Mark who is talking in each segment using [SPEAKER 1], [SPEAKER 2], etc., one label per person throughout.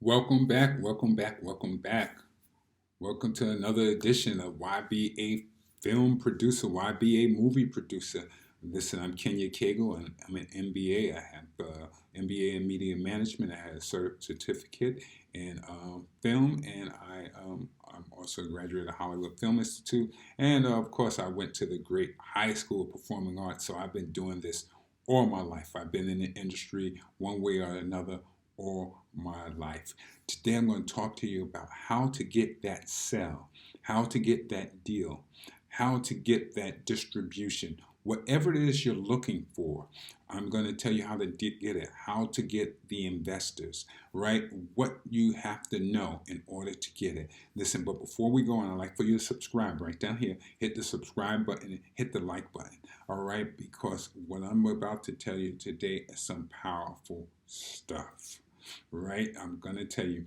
[SPEAKER 1] Welcome back, welcome back, welcome back. Welcome to another edition of YBA Film Producer, YBA Movie Producer. Listen, I'm Kenya Cagle, and I'm an MBA. I have MBA in Media Management. I had a certificate in film, and I'm also a graduate of Hollywood Film Institute. And of course, I went to the great high school of performing arts, so I've been doing this all my life. I've been in the industry one way or another all my life. Today I'm going to talk to you about how to get that sell, how to get that deal, how to get that distribution. Whatever it is you're looking for, I'm going to tell you how to get it, how to get the investors, right? What you have to know in order to get it. Listen, but before we go on, I'd like for you to subscribe right down here. Hit the subscribe button and hit the like button, all right? Because what I'm about to tell you today is some powerful stuff, right? I'm going to tell you.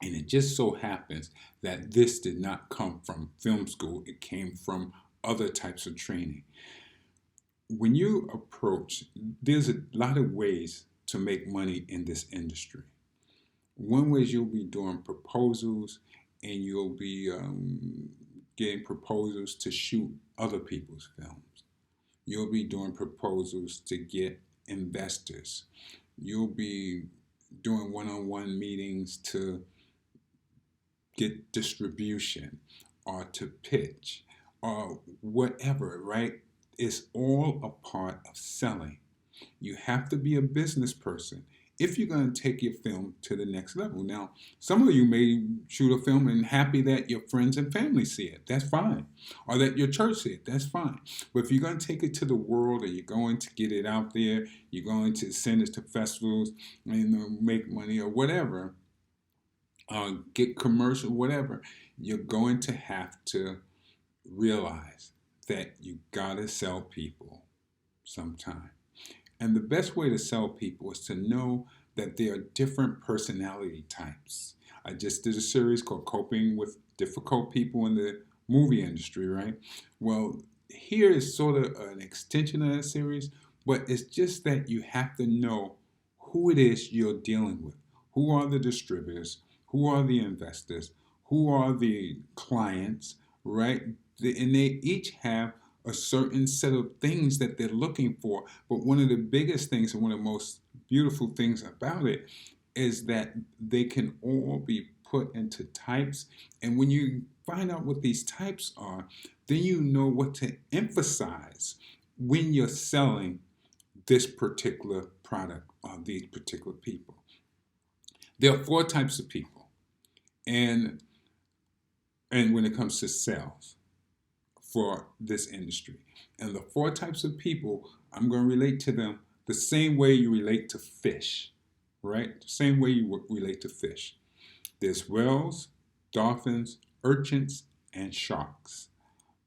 [SPEAKER 1] And it just so happens that this did not come from film school. It came from other types of training. When you approach, there's a lot of ways to make money in this industry. One way is you'll be doing proposals and you'll be getting proposals to shoot other people's films. You'll be doing proposals to get investors. You'll be doing one-on-one meetings to get distribution or to pitch or whatever, right? It's all a part of selling. You have to be a business person if you're going to take your film to the next level. Now, some of you may shoot a film and happy that your friends and family see it. That's fine. Or that your church see it. That's fine. But if you're going to take it to the world, or you're going to get it out there, you're going to send it to festivals and make money or whatever, get commercial, whatever, you're going to have to realize that you gotta sell people sometime. And the best way to sell people is to know that there are different personality types. I just did a series called Coping with Difficult People in the Movie Industry, right? Well, here is sort of an extension of that series, but it's just that you have to know who it is you're dealing with. Who are the distributors? Who are the investors? Who are the clients, right? And they each have a certain set of things that they're looking for. But one of the biggest things and one of the most beautiful things about it is that they can all be put into types. And when you find out what these types are, then you know what to emphasize when you're selling this particular product or these particular people. There are four types of people. And when it comes to sales for this industry. And the four types of people, I'm going to relate to them the same way you relate to fish, right? The same way you relate to fish. There's whales, dolphins, urchins, and sharks.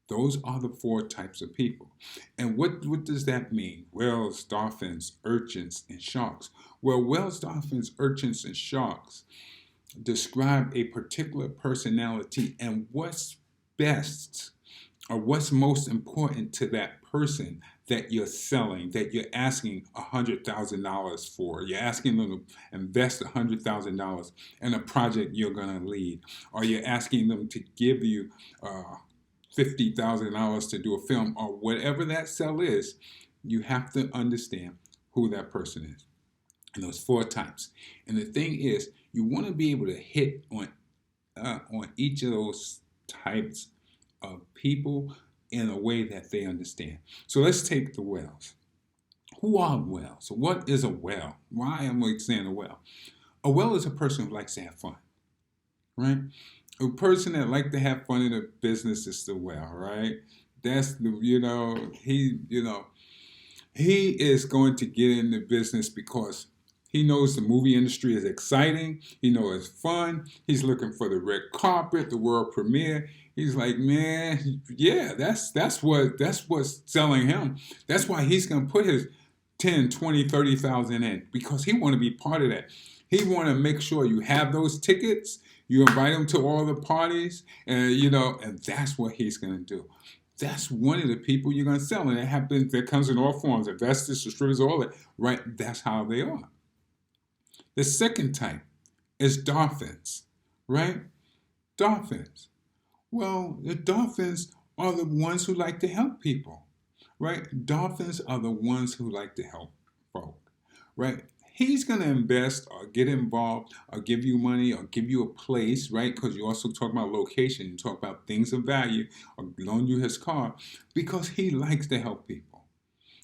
[SPEAKER 1] Those are the four types of people. And what does that mean? Whales, dolphins, urchins, and sharks. Well, whales, dolphins, urchins, and sharks describe a particular personality and what's best or what's most important to that person that you're selling, that you're asking $100,000 for. You're asking them to invest $100,000 in a project you're going to lead, or you're asking them to give you $50,000 to do a film, or whatever that sell is. You have to understand who that person is. And those four types. And the thing is, you want to be able to hit on each of those types of people in a way that they understand. So let's take the whales. Who are whales? So what is a whale? Why am I saying a whale? A whale is a person who likes to have fun, right? A person that likes to have fun in a business is the whale, right? That's the, he is going to get in the business because he knows the movie industry is exciting. He knows it's fun. He's looking for the red carpet, the world premiere. He's like, man, yeah, that's what's selling him. That's why he's gonna put his 10, 20, 30,000 in, because he want to be part of that. He want to make sure you have those tickets. You invite him to all the parties, and and that's what he's gonna do. That's one of the people you're gonna sell, and it happens. That comes in all forms: investors, distributors, all that. Right? That's how they are. The second type is dolphins, right? Dolphins. Well, the dolphins are the ones who like to help people, right? Dolphins are the ones who like to help folk, right? He's going to invest or get involved or give you money or give you a place, right? Because you also talk about location, you talk about things of value, or loan you his car because he likes to help people.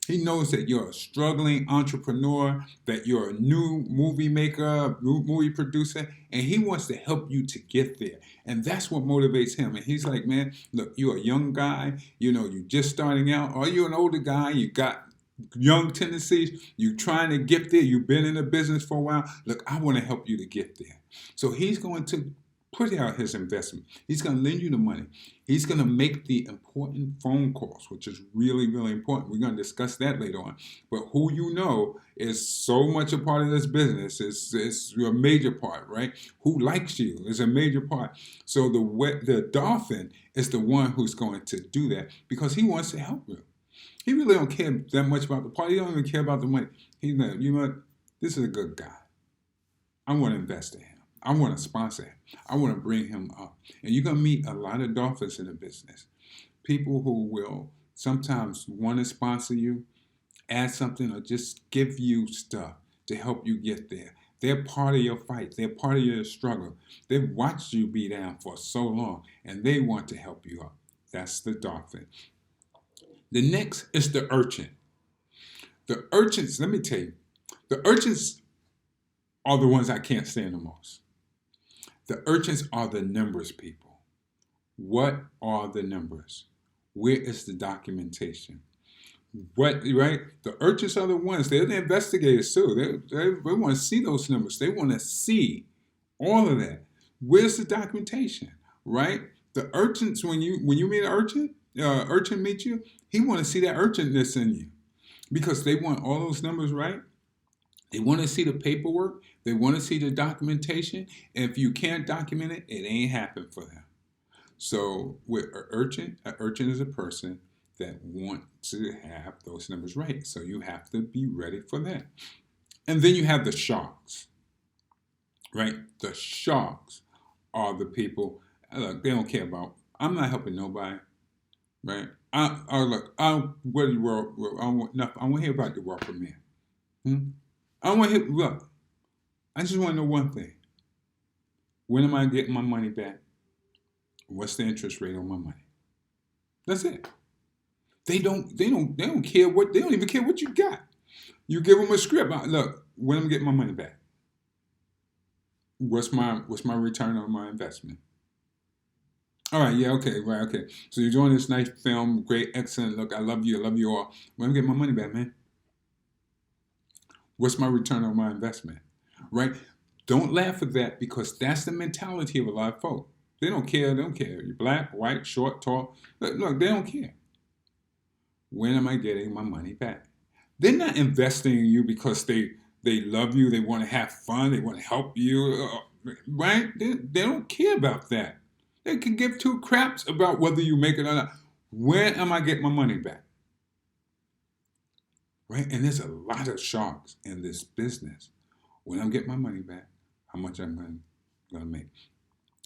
[SPEAKER 1] He knows that you're a struggling entrepreneur, that you're a new movie maker, movie producer, and he wants to help you to get there. And that's what motivates him. And he's like, man, look, you're a young guy, you're just starting out, or you're an older guy, you got young tendencies, you're trying to get there, you've been in the business for a while. Look, I want to help you to get there. So he's going to put out his investment. He's going to lend you the money. He's going to make the important phone calls, which is really, really important. We're going to discuss that later on. But who you know is so much a part of this business. It's a major part, right? Who likes you is a major part. So the dolphin is the one who's going to do that because he wants to help you. He really don't care that much about the party. He don't even care about the money. He's like, you know what? This is a good guy. I want to invest in him. I want to sponsor him. I want to bring him up. And you're going to meet a lot of dolphins in the business. People who will sometimes want to sponsor you, add something, or just give you stuff to help you get there. They're part of your fight. They're part of your struggle. They've watched you be down for so long, and they want to help you up. That's the dolphin. The next is the urchin. The urchins, let me tell you, the urchins are the ones I can't stand the most. The urchins are the numbers people. What are the numbers? Where is the documentation? Right? The urchins are the ones, they're the investigators too. They want to see those numbers. They want to see all of that. Where's the documentation? Right? The urchins, when you meet an urchin meet you, he want to see that urchinness in you because they want all those numbers right. They want to see the paperwork. They want to see the documentation. And if you can't document it, it ain't happened for them. So with an urchin is a person that wants to have those numbers right. So you have to be ready for that. And then you have the sharks, right? The sharks are the people, look, they don't care about, I'm not helping nobody, right? I want to hear about the world premiere. I want to hear, look, I just want to know one thing. When am I getting my money back? What's the interest rate on my money? That's it. They don't care what, they don't even care what you got. You give them a script. Look, when am I getting my money back? What's my return on my investment? All right, yeah, okay, right, okay. So you're doing this nice film, great, excellent. Look, I love you all. When am I getting my money back, man? What's my return on my investment? Right? Don't laugh at that because that's the mentality of a lot of folk. They don't care. You're black, white, short, tall. Look, they don't care. When am I getting my money back? They're not investing in you because they love you. They want to have fun. They want to help you. Right? They don't care about that. They can give two craps about whether you make it or not. When am I getting my money back? Right? And there's a lot of sharks in this business. When I'm getting my money back, how much I'm going to make.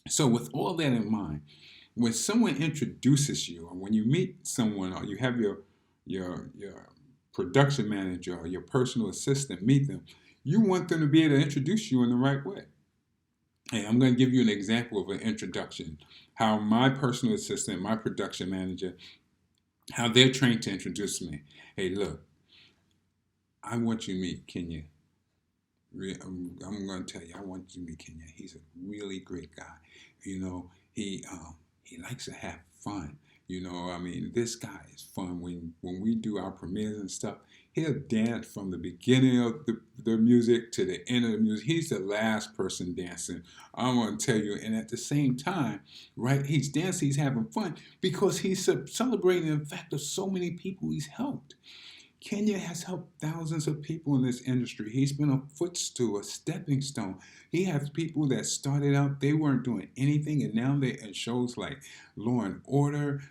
[SPEAKER 1] So with all that in mind, when someone introduces you, or when you meet someone, or you have your production manager or your personal assistant meet them, you want them to be able to introduce you in the right way. Hey, I'm going to give you an example of an introduction. How my personal assistant, my production manager, how they're trained to introduce me. Hey, look, I want you to meet Kenya. I'm going to tell you, I want you to meet Kenya. He's a really great guy. He likes to have fun. This guy is fun. When we do our premieres and stuff, he'll dance from the beginning of the music to the end of the music. He's the last person dancing. I want to tell you, and at the same time, right, he's dancing, he's having fun because he's celebrating the fact of so many people he's helped. Kenya has helped thousands of people in this industry. He's been a footstool, a stepping stone. He has people that started out, they weren't doing anything, and now they're in shows like Law and Order,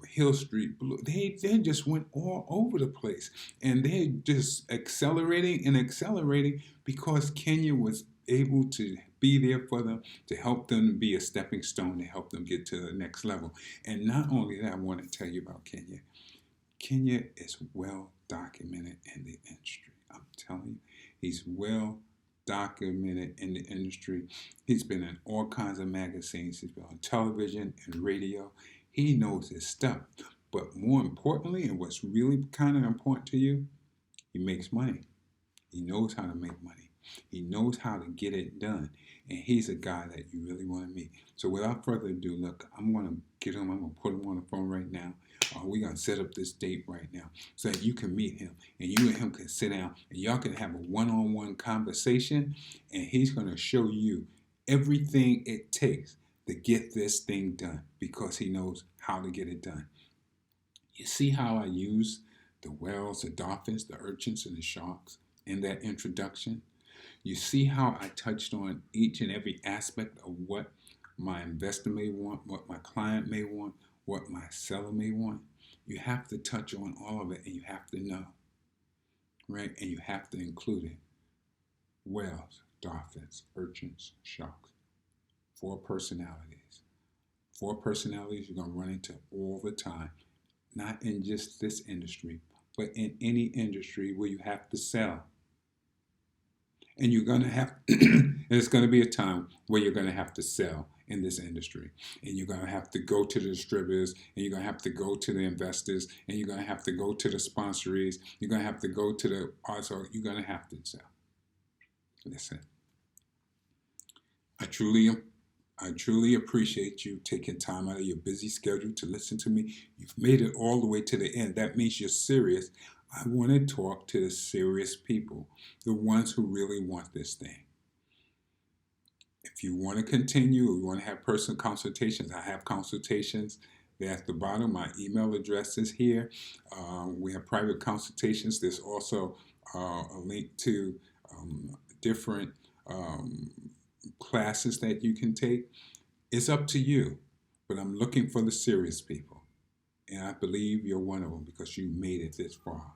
[SPEAKER 1] Hill Street Blue. They just went all over the place. And they're just accelerating because Kenya was able to be there for them, to help them be a stepping stone to help them get to the next level. And not only that, I want to tell you about Kenya. Kenya is well documented in the industry. I'm telling you, he's well documented in the industry. He's been in all kinds of magazines. He's been on television and radio. He knows his stuff. But more importantly, and what's really kind of important to you, he makes money. He knows how to make money. He knows how to get it done. And he's a guy that you really want to meet. So without further ado, look, I'm going to get him. I'm going to put him on the phone right now. We're going to set up this date right now so that you can meet him. And you and him can sit down. And y'all can have a one-on-one conversation. And he's going to show you everything it takes to get this thing done. Because he knows how to get it done. You see how I use the whales, the dolphins, the urchins, and the sharks in that introduction? You see how I touched on each and every aspect of what my investor may want, what my client may want, what my seller may want? You have to touch on all of it, and you have to know, right? And you have to include it. Whales, dolphins, urchins, sharks. 4 personalities. 4 personalities you're going to run into all the time. Not in just this industry, but in any industry where you have to sell. And you're going to have, and it's going to be a time where you're going to have to sell in this industry. And you're going to have to go to the distributors, and you're going to have to go to the investors, and you're going to have to go to the sponsorees. You're going to have to go to the also, you're going to have to sell. Listen, I truly appreciate you taking time out of your busy schedule to listen to me. You've made it all the way to the end. That means you're serious. I want to talk to the serious people, the ones who really want this thing. If you want to continue, or you want to have personal consultations, I have consultations. They're at the bottom. My email address is here. We have private consultations. There's also a link to different classes that you can take. It's up to you, but I'm looking for the serious people. And I believe you're one of them because you made it this far.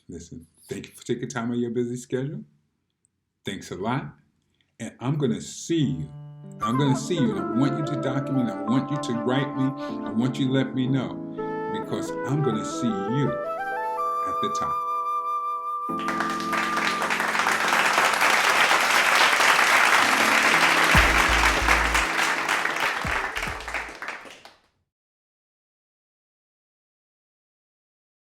[SPEAKER 1] Listen, thank you for taking time out of your busy schedule. Thanks a lot. And I'm going to see you. I'm going to see you. And I want you to document. I want you to write me. I want you to let me know. Because I'm going to see you at the top.